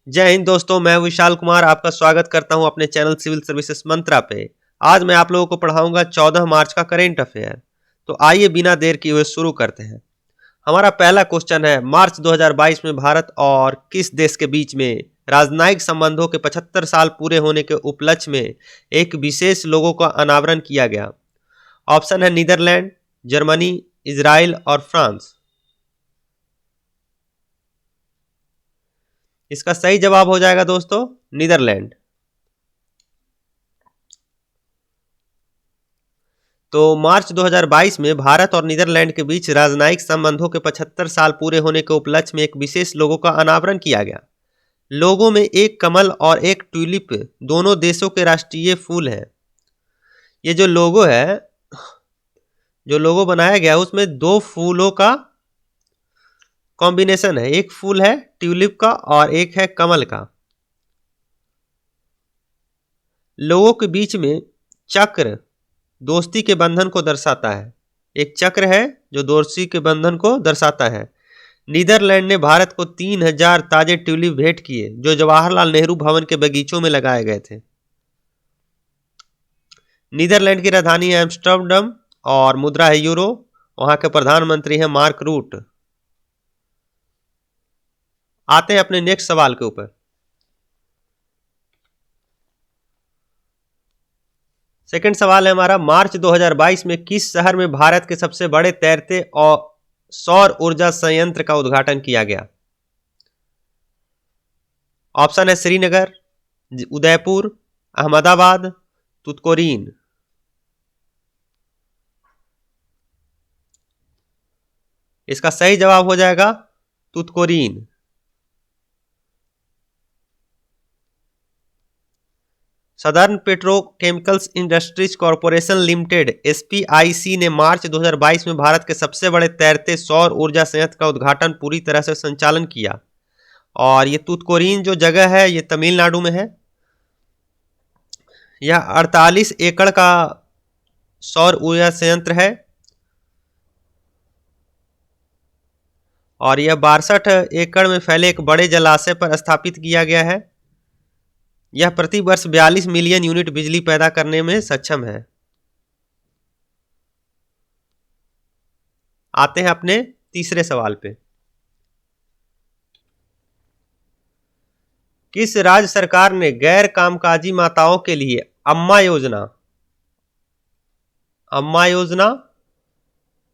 जय हिंद दोस्तों, मैं विशाल कुमार आपका स्वागत करता हूं अपने चैनल सिविल सर्विसेज मंत्रा पे। आज मैं आप लोगों को पढ़ाऊंगा 14 मार्च का करेंट अफेयर। तो आइए बिना देर किए हुए शुरू करते हैं। हमारा पहला क्वेश्चन है, मार्च 2022 में भारत और किस देश के बीच में राजनयिक संबंधों के 75 साल पूरे होने के उपलक्ष्य में एक विशेष लोगो का अनावरण किया गया। ऑप्शन है नीदरलैंड, जर्मनी, इजराइल और फ्रांस। इसका सही जवाब हो जाएगा दोस्तों नीदरलैंड। तो मार्च 2022 में भारत और नीदरलैंड के बीच राजनयिक संबंधों के 75 साल पूरे होने के उपलक्ष्य में एक विशेष लोगो का अनावरण किया गया। लोगो में एक कमल और एक ट्यूलिप दोनों देशों के राष्ट्रीय फूल हैं। ये जो लोगो बनाया गया उसमें दो फूलों का कॉम्बिनेशन है। एक फूल है ट्यूलिप का और एक है कमल का। लोगों के बीच में चक्र दोस्ती के बंधन को दर्शाता है। एक चक्र है जो दोस्ती के बंधन को दर्शाता है। नीदरलैंड ने भारत को 3000 ताजे ट्यूलिप भेंट किए जो जवाहरलाल नेहरू भवन के बगीचों में लगाए गए थे। नीदरलैंड की राजधानी है एम्स्टर्डम और मुद्रा है यूरो। वहां के प्रधानमंत्री हैं मार्क रूट। आते हैं अपने नेक्स्ट सवाल के ऊपर। सेकंड सवाल है हमारा, मार्च 2022 में किस शहर में भारत के सबसे बड़े तैरते और सौर ऊर्जा संयंत्र का उद्घाटन किया गया। ऑप्शन है श्रीनगर, उदयपुर, अहमदाबाद, तुतकोरीन। इसका सही जवाब हो जाएगा Tuticorin. Southern petrochemicals industries corporation limited SPIC ने मार्च 2022 में भारत के सबसे बड़े तैरते सौर ऊर्जा संयंत्र का उद्घाटन पूरी तरह से संचालन किया। और ये तुतकोरीन जो जगह है ये तमिलनाडु में है। यह 48 एकड़ का सौर ऊर्जा संयंत्र है और यह 62 एकड़ में फैले एक बड़े जलाशय पर स्थापित किया गया है। यह प्रति वर्ष 42 मिलियन यूनिट बिजली पैदा करने में सक्षम है। आते हैं अपने तीसरे सवाल पे। किस राज्य सरकार ने गैर कामकाजी माताओं के लिए अम्मा योजना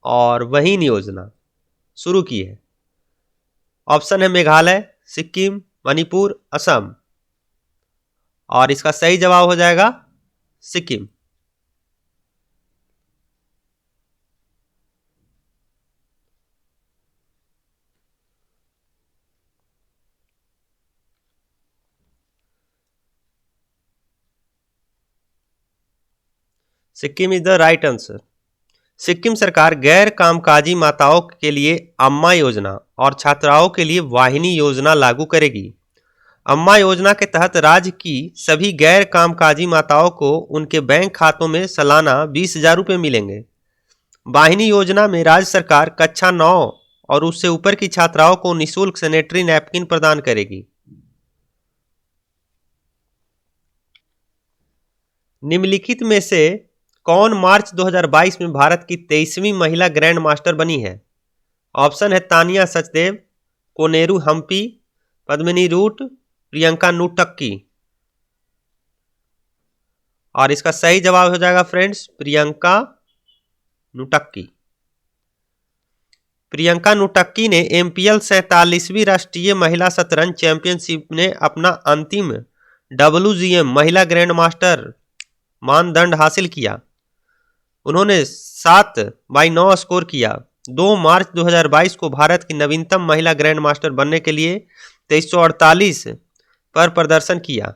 और वहीन योजना शुरू की है। ऑप्शन है मेघालय, सिक्किम, मणिपुर, असम। और इसका सही जवाब हो जाएगा Sikkim. Sikkim is the right answer. Sikkim सरकार गैर कामकाजी माताओं के लिए अम्मा योजना और छात्राओं के लिए वाहिनी योजना लागू करेगी। अम्मा योजना के तहत राज्य की सभी गैर कामकाजी माताओं को उनके बैंक खातों में सालाना 20,000 रुपये मिलेंगे। वाहिनी योजना में राज्य सरकार कक्षा 9 और उससे ऊपर की छात्राओं को निःशुल्क सैनिटरी नैपकिन प्रदान करेगी। निम्नलिखित में से कौन मार्च 2022 में भारत की 23वीं महिला ग्रैंड मास्टर बनी है। ऑप्शन है तानिया सचदेव, कोनेरू हम्पी, पद्मिनी रूट, प्रियंका नूटक्की। और इसका सही जवाब हो जाएगा फ्रेंड्स प्रियंका नूटक्की। प्रियंका नूटक्की ने MPL 47वीं राष्ट्रीय महिला शतरंज चैंपियनशिप में अपना अंतिम WGM महिला ग्रैंड मास्टर मानदंड हासिल किया। उन्होंने 7/9 स्कोर किया। 2 मार्च 2022 को भारत की नवीनतम महिला ग्रैंड मास्टर बनने के लिए 2348 पर प्रदर्शन किया।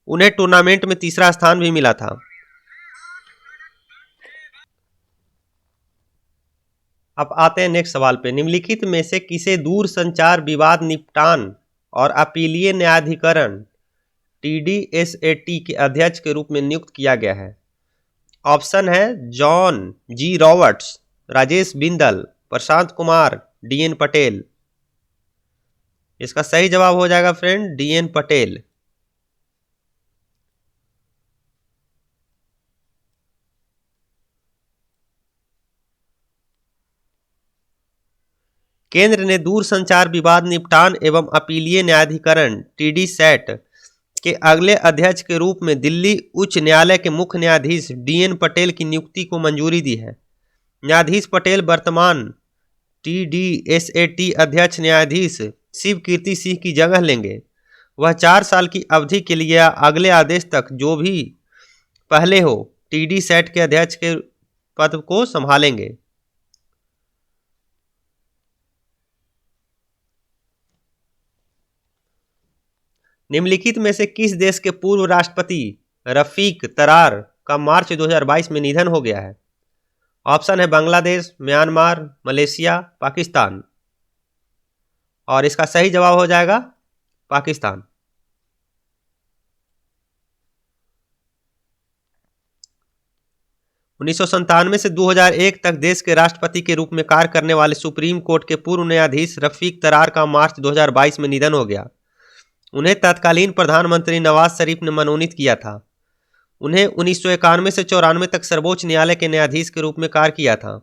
उन्हें टूर्नामेंट में तीसरा स्थान भी मिला था। अब आते हैं नेक्स्ट सवाल पे। निम्नलिखित में से किसे दूर संचार विवाद निपटान और अपीलीय न्यायाधिकरण TDSAT के अध्यक्ष के रूप में नियुक्त किया गया है। ऑप्शन है John G. Roberts, Rajesh Bindal, Prashant Kumar, DN Patel. इसका सही जवाब हो जाएगा फ्रेंड DN पटेल। केंद्र ने दूरसंचार विवाद निपटान एवं अपीलीय न्यायाधिकरण TD सैट के अगले अध्यक्ष के रूप में दिल्ली उच्च न्यायालय के मुख्य न्यायाधीश DN पटेल की नियुक्ति को मंजूरी दी है। न्यायाधीश पटेल वर्तमान TDSAT अध्यक्ष न्यायाधीश शिव कीर्ति सिंह की जगह लेंगे। वह 4 साल की अवधि के लिए अगले आदेश तक जो भी पहले हो TD सैट के अध्यक्ष के पद को संभालेंगे। निम्नलिखित में से किस देश के पूर्व राष्ट्रपति रफीक तरार का मार्च 2022 में निधन हो गया है? ऑप्शन है बांग्लादेश, म्यांमार, मलेशिया, पाकिस्तान। और इसका सही जवाब हो जाएगा पाकिस्तान। 1997 से 2001 तक देश के राष्ट्रपति के रूप में कार्य करने वाले सुप्रीम कोर्ट के पूर्व न्यायाधीश रफीक तरार का मार्च 2022 में निधन हो गया। उन्हें तत्कालीन प्रधानमंत्री नवाज शरीफ ने मनोनीत किया था। उन्हें 1991 से 94 तक सर्वोच्च न्यायालय के न्यायाधीश के रूप में कार्य किया था।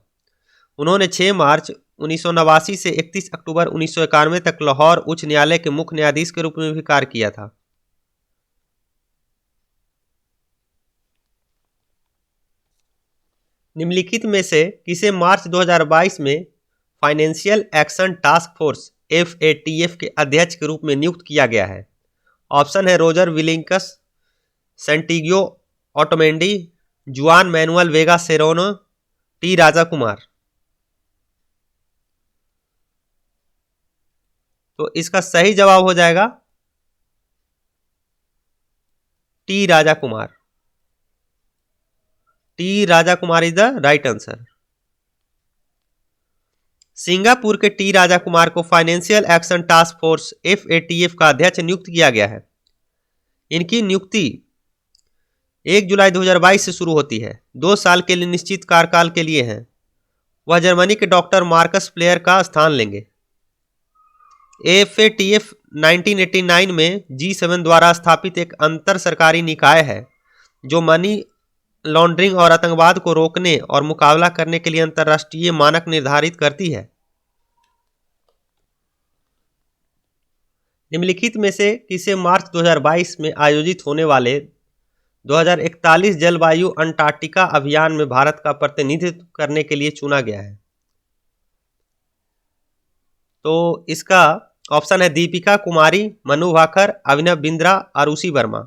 उन्होंने 6 मार्च 1989 से 31 अक्टूबर 1991 तक लाहौर उच्च न्यायालय के मुख्य न्यायाधीश के रूप में भी कार्य किया था। निम्नलिखित में से किसे मार्च 2022 में financial action task force FATF के अध्यक्ष के रूप में नियुक्त किया गया है? ऑप्शन है रोजर विलिंकस, सेंटिगियो ऑटोमेंडी, जुआन मैनुअल वेगा सेरोनो, T राजा कुमार। तो इसका सही जवाब हो जाएगा T Raja Kumar. T Raja Kumar is the right answer. Singapore के T राजा कुमार को financial action task force FATF का अध्यक्ष नियुक्त किया गया है। इनकी नियुक्ति 1 जुलाई 2022 से शुरू होती है। 2 साल के लिए निश्चित कार्यकाल के लिए हैं। वह जर्मनी के डॉक्टर मार्कस प्लेयर का स्थान लेंगे। FATF 1989 में G7 द्वारा स्थापित एक अंतर सरकारी निकाय है जो मनी लॉन्ड्रिंग और आतंकवाद को रोकने और मुकाबला करने के लिए अंतर्राष्ट्रीय मानक निर्धारित करती है। निम्नलिखित में से किसे मार्च 2022 में आयोजित होने वाले 2041 जलवायु अंटार्कटिका अभियान में भारत का प्रतिनिधित्व करने के लिए चुना गया है? तो इसका ऑप्शन है दीपिका कुमारी, मनु भाकर, अभिनव बिंद्रा, आरुषि वर्मा।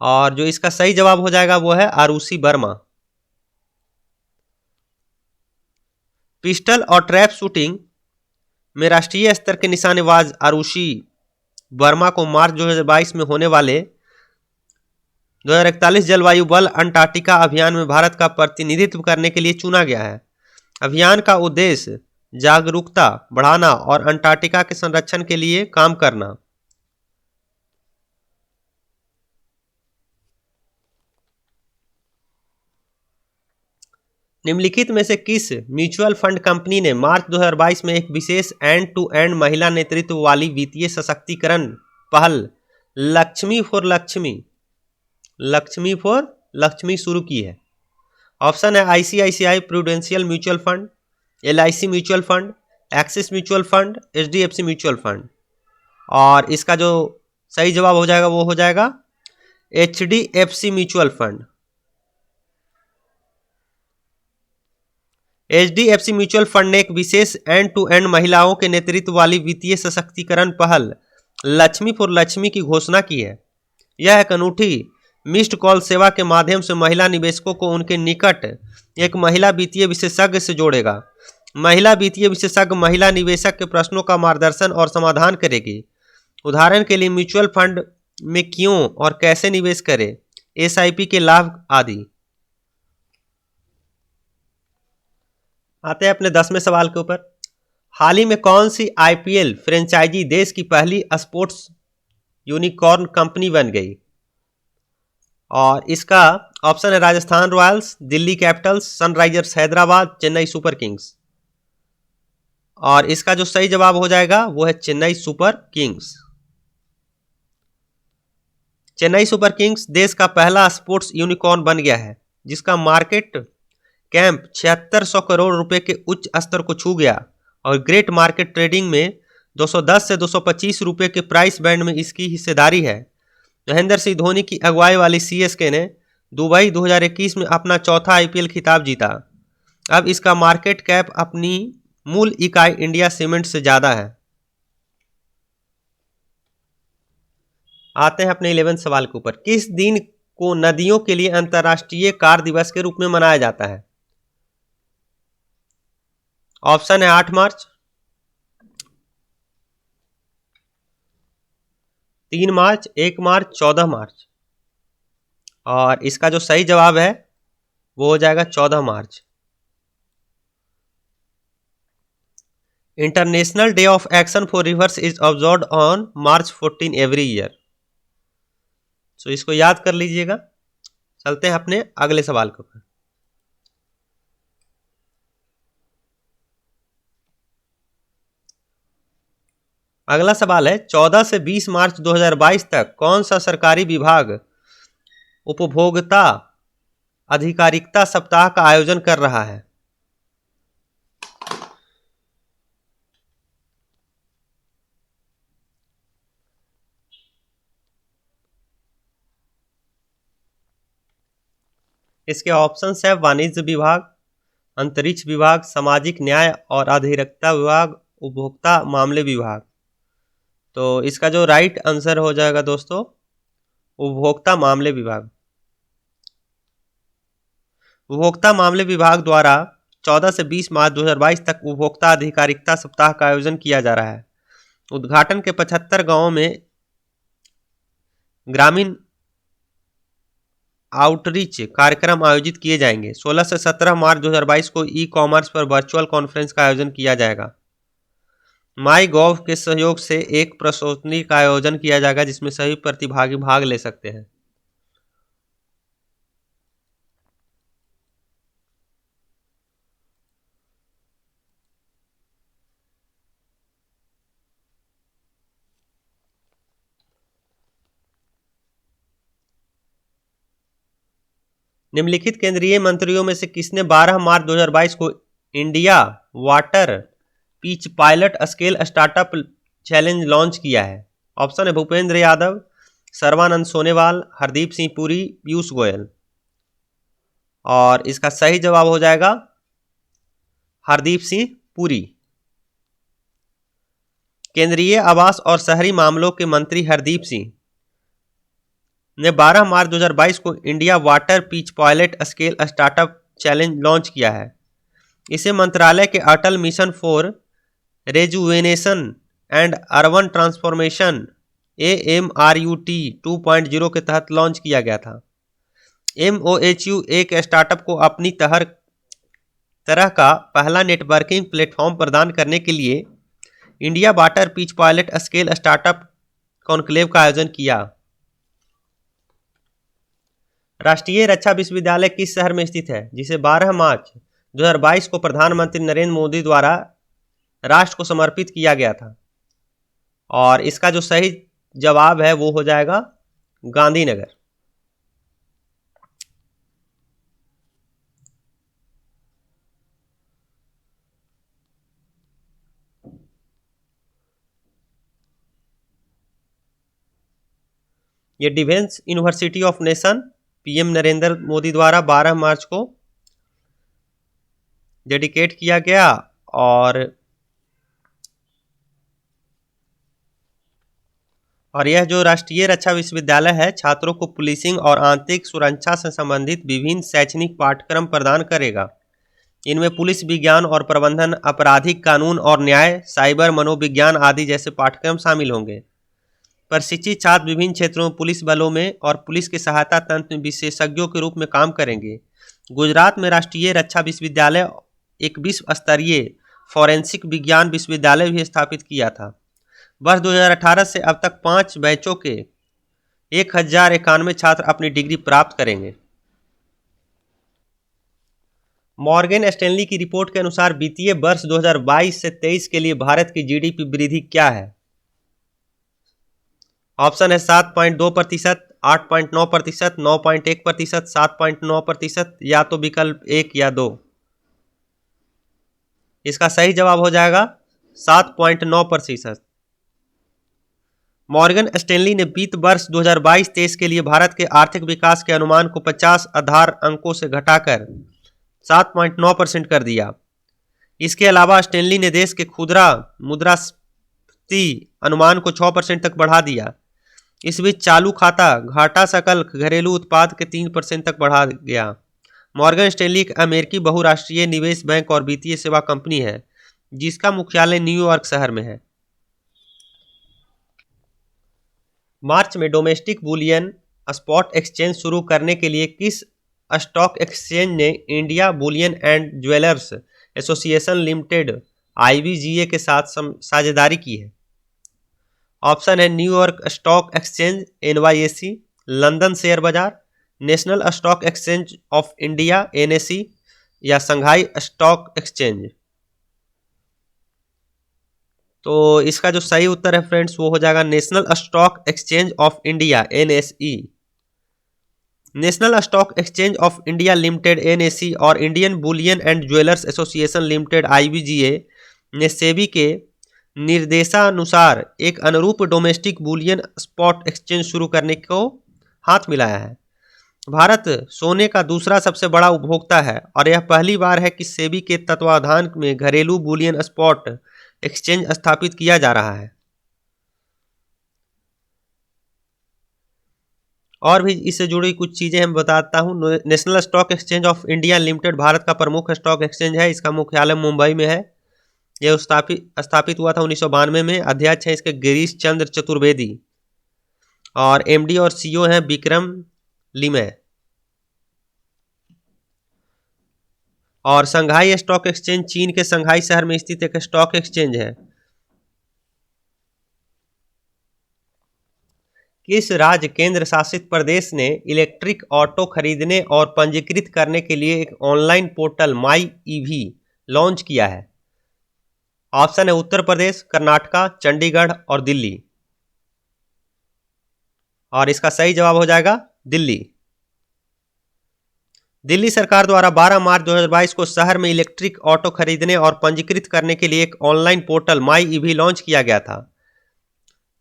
और जो इसका सही जवाब हो जाएगा वो है आरुषि वर्मा। पिस्टल और ट्रैप शूटिंग में राष्ट्रीय स्तर के निशानेबाज आरुषि वर्मा को मार्च 2022 में होने वाले 2041 जलवायु बल अंटार्कटिका अभियान में भारत का प्रतिनिधित्व करने के लिए चुना गया है। अभियान का उद्देश्य जागरूकता बढ़ाना और अंटार्कटिका के संरक्षण के लिए काम करना। निम्नलिखित में से किस म्यूचुअल फंड कंपनी ने मार्च 2022 में एक विशेष एंड टू एंड महिला नेतृत्व वाली वित्तीय सशक्तिकरण पहल लक्ष्मी फॉर लक्ष्मी शुरू की है? ऑप्शन है ICICI prudential mutual fund, LIC mutual fund, axis mutual fund, HDFC mutual fund. और इसका जो सही जवाब हो जाएगा वो हो जाएगा HDFC mutual fund. HDFC mutual fund ने एक विशेष एंड टू एंड महिलाओं के नेतृत्व वाली वित्तीय सशक्तिकरण पहल लक्ष्मी फॉर लक्ष्मी की घोषणा की है। यह एक अनूठी मिस्ड कॉल सेवा के माध्यम से महिला निवेशकों को उनके निकट एक महिला वित्तीय विशेषज्ञ से जोड़ेगा। महिला वित्तीय विशेषज्ञ महिला निवेशक के प्रश्नों का मार्गदर्शन और समाधान करेगी। उदाहरण के लिए म्यूचुअल फंड में क्यों और कैसे निवेश करें, SIP के लाभ आदि। आते हैं अपने 10वें सवाल के ऊपर। हाल ही में कौन सी IPL फ्रेंचाइजी देश की पहली स्पोर्ट्स यूनिकॉर्न कंपनी बन गई? और इसका ऑप्शन है Rajasthan Royals, Delhi Capitals, Sunrisers Hyderabad, Chennai super Kings. और इसका जो सही जवाब हो जाएगा वो है Chennai super Kings. Chennai super Kings देश का पहला स्पोर्ट्स यूनिकॉर्न बन गया है जिसका मार्केट कैंप 7600 करोड़ रुपए के उच्च स्तर को छू गया और ग्रेट मार्केट ट्रेडिंग में 210 से 225 रुपए के प्राइस बैंड में इसकी हिस्सेदारी है। महेंद्र सिंह धोनी की अगुवाई वाली सीएसके ने दुबई 2021 में अपना चौथा आईपीएल खिताब जीता। अब इसका मार्केट कैप अपनी मूल इकाई इंडिया सीमेंट से ज्यादा है। आते हैं अपने 11 सवाल के ऊपर। किस दिन को नदियों के लिए अंतर्राष्ट्रीय कार दिवस के रूप में मनाया जाता है? ऑप्शन है 8 मार्च, 3 मार्च, 1 मार्च, 14 मार्च। और इसका जो सही जवाब है वो हो जाएगा 14 March. International day of action for rivers is observed on March 14 every year. तो इसको याद कर लीजिएगा। चलते हैं अपने अगले सवाल के ऊपर। अगला सवाल है 14 से 20 मार्च 2022 तक कौन सा सरकारी विभाग उपभोक्ता आधिकारिकता सप्ताह का आयोजन कर रहा है? इसके ऑप्शंस है वाणिज्य विभाग, अंतरिक्ष विभाग, सामाजिक न्याय और अधिकारिता विभाग, उपभोक्ता मामले विभाग। तो इसका जो राइट आंसर हो जाएगा दोस्तों उपभोक्ता मामले विभाग। उपभोक्ता मामले विभाग द्वारा 14 से 20 मार्च 2022 तक उपभोक्ता आधिकारिकता सप्ताह का आयोजन किया जा रहा है। उद्घाटन के 75 गांवों में ग्रामीण आउटरीच कार्यक्रम आयोजित किए जाएंगे। 16 से 17 मार्च 2022 को ई कॉमर्स पर वर्चुअल कॉन्फ्रेंस का आयोजन किया जाएगा। माई गॉव के सहयोग से एक प्रदर्शनी का आयोजन किया जाएगा जिसमें सभी प्रतिभागी भाग ले सकते हैं। निम्नलिखित केंद्रीय मंत्रियों में से किसने 12 मार्च 2022 को India water pitch pilot scale startup challenge launch किया है? ऑप्शन है भूपेंद्र यादव, सर्बानंद सोनोवाल, हरदीप सिंह पुरी, पीयूष गोयल। और इसका सही जवाब हो जाएगा हरदीप सिंह पुरी। केंद्रीय आवास और शहरी मामलों के मंत्री हरदीप सिंह ने 12 मार्च 2022 को India water pitch pilot scale startup challenge launch किया है। इसे मंत्रालय के Atal mission for rejuvenation and urban transformation AMRUT 2.0 के तहत लॉन्च किया गया था। MOHU एक स्टार्टअप को अपनी तरह का पहला नेटवर्किंग प्लेटफॉर्म प्रदान करने के लिए India water pitch pilot scale startup conclave का आयोजन किया। राष्ट्रीय रक्षा विश्वविद्यालय किस शहर में स्थित है जिसे 12 मार्च 2022 को प्रधानमंत्री नरेंद्र मोदी द्वारा राष्ट्र को समर्पित किया गया था? और इसका जो सही जवाब है वो हो जाएगा गांधीनगर। ये defence university of nation PM Narendra Modi द्वारा 12 मार्च को डेडिकेट किया गया। और यह जो राष्ट्रीय रक्षा विश्वविद्यालय है छात्रों को पुलिसिंग और आंतरिक सुरक्षा से संबंधित विभिन्न शैक्षणिक पाठ्यक्रम प्रदान करेगा। इनमें पुलिस विज्ञान और प्रबंधन, आपराधिक कानून और न्याय, साइबर मनोविज्ञान आदि जैसे पाठ्यक्रम शामिल होंगे। प्रशिक्षित छात्र विभिन्न क्षेत्रों में पुलिस बलों में और पुलिस के सहायता तंत्र में विशेषज्ञों के रूप में काम करेंगे। गुजरात में राष्ट्रीय रक्षा विश्वविद्यालय एक विश्व स्तरीय फॉरेंसिक विज्ञान विश्वविद्यालय भी स्थापित किया था। वर्ष 2018 से अब तक 5 बैचों के 1091 छात्र अपनी डिग्री प्राप्त करेंगे। मॉर्गन स्टैनली की रिपोर्ट के अनुसार वित्तीय वर्ष 2022 से 23 के लिए भारत की जीडीपी वृद्धि क्या है? ऑप्शन है 7.2%, 8.9%, 9.1%, 7.9% या तो विकल्प 1 या 2। इसका सही जवाब हो जाएगा 7.9%। मॉर्गन स्टैनली ने वित्त वर्ष 2022-23 के लिए भारत के आर्थिक विकास के अनुमान को 50 आधार अंकों से घटाकर 7.9% कर दिया। इसके अलावा स्टैनली ने देश के खुदरा मुद्रास्फीति अनुमान को 6% तक बढ़ा दिया। इस बीच चालू खाता घाटा सकल घरेलू उत्पाद के 3% तक बढ़ा गया। मॉर्गन स्टैनली एक अमेरिकी बहुराष्ट्रीय निवेश बैंक और वित्तीय सेवा कंपनी है जिसका मुख्यालय न्यूयॉर्क शहर में है। मार्च में डोमेस्टिक बुलियन स्पॉट एक्सचेंज शुरू करने के लिए किस स्टॉक एक्सचेंज ने India bullion and jewellers association limited (IBGA) के साथ साझेदारी की है? ऑप्शन है New York stock exchange (NYSE), London share बाजार, national stock exchange of India (NSE) या संघाई स्टॉक एक्सचेंज। तो इसका जो सही उत्तर है फ्रेंड्स वो हो जाएगा national stock exchange of India (NSE). National stock exchange of India limited (NSE) और Indian Boolean and jewellers association limited (IBGA) ने सेबी के निर्देशानुसार एक अनुरूप डोमेस्टिक बुलियन स्पॉट एक्सचेंज शुरू करने को हाथ मिलाया है। भारत सोने का दूसरा सबसे बड़ा उपभोक्ता है और यह पहली बार है कि सेबी के तत्वाधान में घरेलू बुलियन स्पॉट एक्सचेंज स्थापित किया जा रहा है। और भी इससे जुड़ी कुछ चीज़ें हम बताता हूँ। National stock exchange of India limited Bharat का प्रमुख स्टॉक एक्सचेंज है। इसका मुख्यालय मुंबई में है। यह स्थापित हुआ था 1992 में। अध्यक्ष हैं इसके गिरीश चंद्र चतुर्वेदी और MD और CEO हैं विक्रम लिमय। और संघाई स्टॉक एक्सचेंज चीन के संघाई शहर में स्थित एक स्टॉक एक्सचेंज है। किस राज्य केंद्र शासित प्रदेश ने इलेक्ट्रिक ऑटो खरीदने और पंजीकृत करने के लिए एक online portal my EV launch किया है? ऑप्शन है उत्तर प्रदेश, कर्नाटका, चंडीगढ़ और दिल्ली। और इसका सही जवाब हो जाएगा दिल्ली। दिल्ली सरकार द्वारा 12 मार्च 2022 को शहर में इलेक्ट्रिक ऑटो खरीदने और पंजीकृत करने के लिए एक online portal my EV launch किया गया था।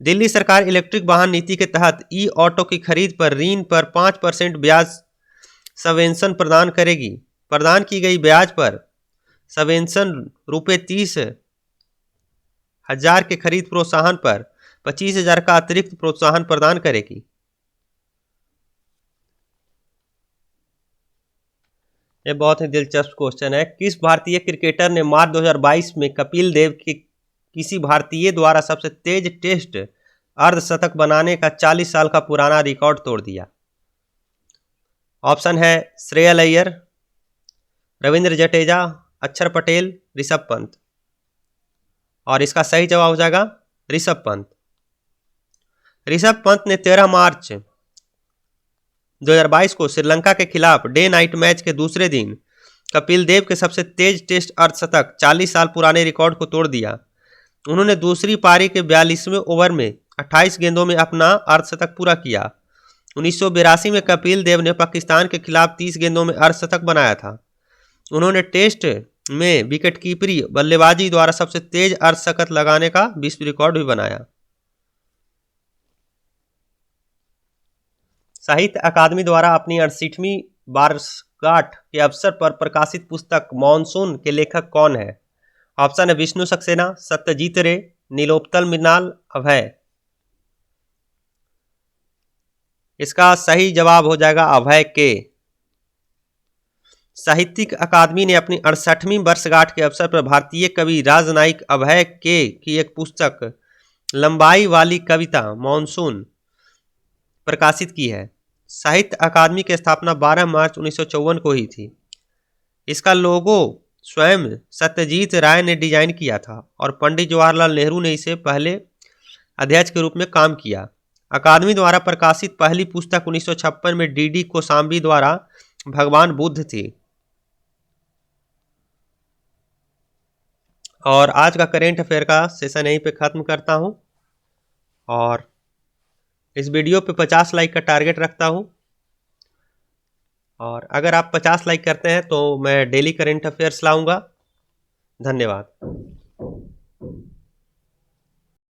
दिल्ली सरकार इलेक्ट्रिक वाहन नीति के तहत ई ऑटो की खरीद पर ऋण पर 5% ब्याज सबवेंशन प्रदान करेगी। प्रदान की गई ब्याज पर सबवेंशन ₹30,000 के खरीद प्रोत्साहन पर 25,000 का अतिरिक्त प्रोत्साहन प्रदान करेगी। ये बहुत ही दिलचस्प क्वेश्चन है। किस भारतीय क्रिकेटर ने मार्च 2022 में कपिल देव के किसी भारतीय द्वारा सबसे तेज टेस्ट अर्धशतक बनाने का 40 साल का पुराना रिकॉर्ड तोड़ दिया? ऑप्शन है श्रेयस अय्यर, रविंद्र जडेजा, अक्षर पटेल, ऋषभ पंत। और इसका सही जवाब हो जाएगा ऋषभ पंत। ऋषभ पंत ने 13 मार्च 2022 को श्रीलंका के खिलाफ डे नाइट मैच के दूसरे दिन कपिल देव के सबसे तेज टेस्ट अर्धशतक 40 साल पुराने रिकॉर्ड को तोड़ दिया। उन्होंने दूसरी पारी के 42वें ओवर में 28 गेंदों में अपना अर्धशतक पूरा किया। 1982 में कपिल देव ने पाकिस्तान के खिलाफ 30 गेंदों में अर्धशतक बनाया था। उन्होंने टेस्ट में विकेटकीपरी बल्लेबाजी द्वारा सबसे तेज अर्धशतक लगाने का विश्व रिकॉर्ड भी बनाया। साहित्य अकादमी द्वारा अपनी 68वीं वर्षगांठ के अवसर पर प्रकाशित पुस्तक मॉनसून के लेखक कौन है? ऑप्शन है विष्णु सक्सेना, सत्यजीत रे, नीलोत्पल मृणाल, अभय। इसका सही जवाब हो जाएगा अभय के। साहित्यिक अकादमी ने अपनी 68वीं वर्षगांठ के अवसर पर भारतीय कवि राजनायक अभय के की एक पुस्तक लंबाई वाली कविता मॉनसून प्रकाशित की है। साहित्य अकादमी की स्थापना 12 मार्च 1954 को ही थी। इसका लोगो स्वयं सत्यजीत राय ने डिजाइन किया था और पंडित जवाहरलाल नेहरू ने इसे पहले अध्यक्ष के रूप में काम किया। अकादमी द्वारा प्रकाशित पहली पुस्तक 1956 में DD कोशाम्बी द्वारा भगवान बुद्ध थी। और आज का करेंट अफेयर का सेशन यहीं पे ख़त्म करता हूँ और इस वीडियो पे 50 लाइक का टारगेट रखता हूँ। और अगर आप 50 लाइक करते हैं तो मैं डेली करेंट अफेयर्स लाऊंगा। धन्यवाद।